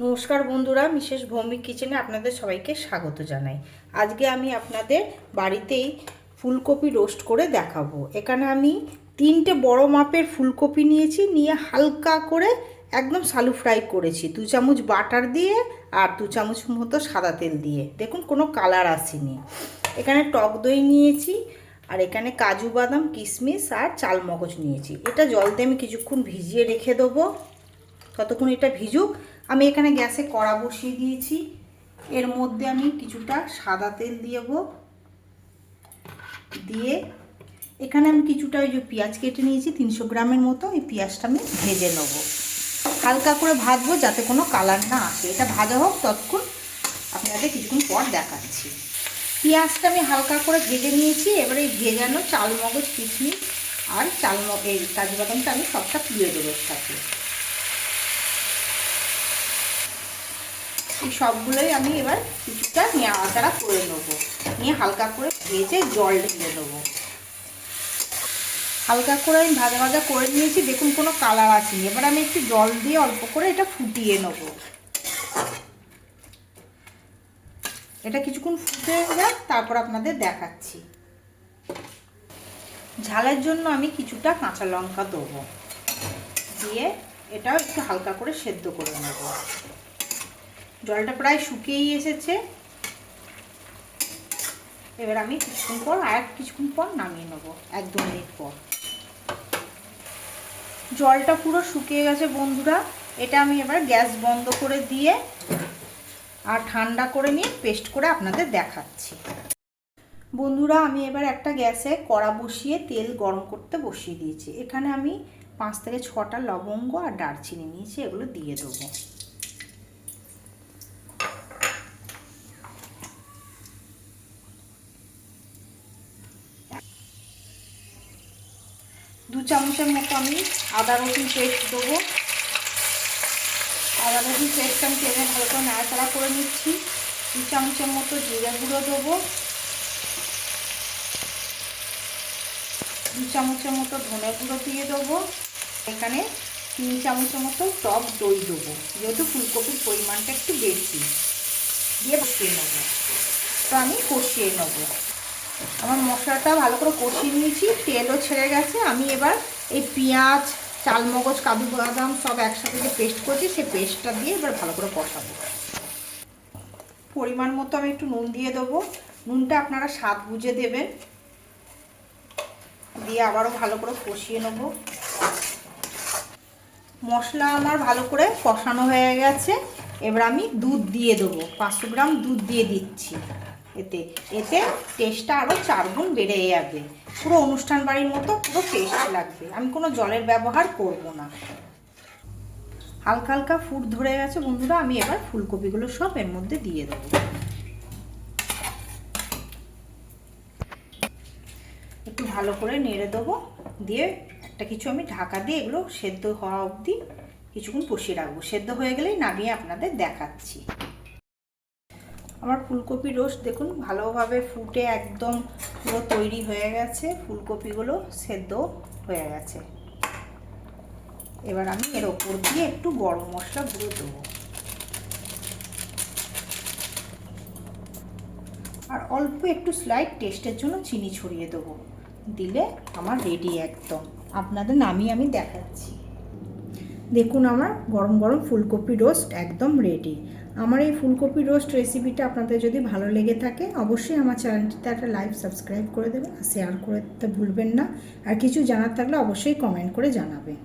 নমস্কার বন্ধুরা, মিসেস ভৌমিক কিচেনে আপনাদের সবাইকে স্বাগত জানাই। আজকে আমি আপনাদের বাড়িতেই ফুলকপি রোস্ট করে দেখাবো। এখানে আমি 3টে বড় মাপের ফুলকপি নিয়ে হালকা করে একদম শালু ফ্রাই করেছি 2 চামচ বাটার দিয়ে আর 2 চামচ মতো সাদা তেল দিয়ে। দেখুন কোনো কালার আসেনি। এখানে টক দই নিয়েছি আর এখানে কাজু বাদাম কিশমিশ আর চালমগজ নিয়েছি। এটা জল দিয়ে আমি কিছুক্ষণ ভিজিয়ে রেখে দেবো, ততক্ষণ এটা ভিজুক। আমি এখানে গ্যাসে কড়া বসিয়ে দিয়েছি। এর মধ্যে আমি কিছুটা সাদা তেল দিয়ে এখানে আমি কিছুটা ওই যে পেঁয়াজ কেটে নিয়েছি 300 গ্রামের মতো, এই পেঁয়াজটা আমি ভেজে নেব। হালকা করে ভাজবো যাতে কোনো কালার না আসে। এটা ভাজা হোক, ততক্ষণ আপনাদের কিছুক্ষণ পর দেখাচ্ছি। পেঁয়াজটা আমি হালকা করে ভেজে নিয়েছি। এবারে এই ভেজানো চালমগজ কিশমিশ আর এই কাজু বাদামটা আমি সবটা পুড়িয়ে দেবো এর সাথে। এই সবগুলোই আমি এবার কিছুটা নাড়াচাড়া করে নেবো, নিয়ে হালকা করে ভেজে জল ঢেলে দেবো। হালকা করে আমি ভাজা করে নিয়েছি। দেখুন কোনো কালার আসেনি। এবার আমি একটু জল দিয়ে অল্প করে এটা ফুটিয়ে নেব। এটা কিছুক্ষণ ফুটে যাক, তারপর আপনাদের দেখাচ্ছি। ঝালের জন্য আমি কিছুটা কাঁচা লঙ্কা দেবো, দিয়ে এটাও একটু হালকা করে সেদ্ধ করে নেব। জলটা প্রায় শুকিয়েই এসেছে। এবার আমি কিছুক্ষণ পর নামিয়ে নেব, 1-2 মিনিট পর। জলটা পুরো শুকিয়ে গেছে বন্ধুরা। এটা আমি এবার গ্যাস বন্ধ করে দিয়ে আর ঠান্ডা করে নিয়ে পেস্ট করে আপনাদের দেখাচ্ছি। বন্ধুরা, আমি এবার একটা গ্যাসে কড়া বসিয়ে তেল গরম করতে বসিয়ে দিয়েছি। এখানে আমি 5 থেকে 6টা লবঙ্গ আর দারচিনি নিয়েছি, এগুলো দিয়ে দেবো। দু চামচের মতো আমি আদা রসুন পেস্ট দেবো। আদা রসুন পেস্ট আমি তেলে ভালো করে নাড়াচাড়া করে নিচ্ছি। 2 চামচের মতো জিরে গুঁড়ো দেবো। 2 চামচের মতো ধনে গুঁড়ো দিয়ে দেবো। এখানে 3 চামচের মতো টক দই দেবো, যেহেতু ফুলকপির পরিমাণটা একটু বেশি, দিয়ে কষিয়ে নেবো। তো আমি কষিয়ে নেবো। আমার মশলাটা ভালো করে কষিয়ে নিয়েছি, তেলও ছেড়ে গেছে। আমি এবার এই পেঁয়াজ চালমগজ কাজু বাদাম সব একসাথে যে পেস্ট করেছি, সেই পেস্টটা দিয়ে এবার ভালো করে কষাবো। পরিমাণ মতো আমি একটু নুন দিয়ে দেবো। নুনটা আপনারা স্বাদ বুঝে দেবেন। দিয়ে আবারও ভালো করে কষিয়ে নেব। মশলা আমার ভালো করে কষানো হয়ে গেছে। এবার আমি দুধ দিয়ে দেবো, 500 গ্রাম দুধ দিয়ে দিচ্ছি। এতে টেস্টটা আরও 4 গুণ বেড়ে যাবে। পুরো অনুষ্ঠান বাড়ির মতো পুরো টেস্ট লাগবে। আমি কোনো জলের ব্যবহার করব না। হালকা হালকা ফুট ধরে গেছে বন্ধুরা। আমি এবার ফুলকপিগুলো সব এর মধ্যে দিয়ে দেবো। একটু ভালো করে নেড়ে দেবো। দিয়ে একটা কিছু আমি ঢাকা দিয়ে এগুলো সেদ্ধ হওয়া অবধি কিছুক্ষণ কষিয়ে রাখবো। সেদ্ধ হয়ে গেলেই নামিয়ে আপনাদের দেখাচ্ছি। আমার ফুলকপি রোস্ট দেখুন ভালোভাবে ফুটে একদম পুরো তৈরি হয়ে গেছে। ফুলকপিগুলো সেদ্ধ হয়ে গেছে। এবার আমি এর ওপর দিয়ে একটু গরম মশলা গুঁড়ো দেবো আর অল্প একটু স্লাইড টেস্টের জন্য চিনি ছড়িয়ে দেবো। দিলে আমার রেডি একদম। আপনাদের নামিয়ে আমি দেখাচ্ছি। দেখুন আমার গরম গরম ফুলকপি রোস্ট একদম রেডি। আমার এই ফুলকপি রোস্ট রেসিপিটা আপনাদের যদি ভালো লেগে থাকে, অবশ্যই আমার চ্যানেলটিতে একটা লাইক সাবস্ক্রাইব করে দেবেন আর শেয়ার করতে ভুলবেন না। আর কিছু জানার থাকলে অবশ্যই কমেন্ট করে জানাবেন।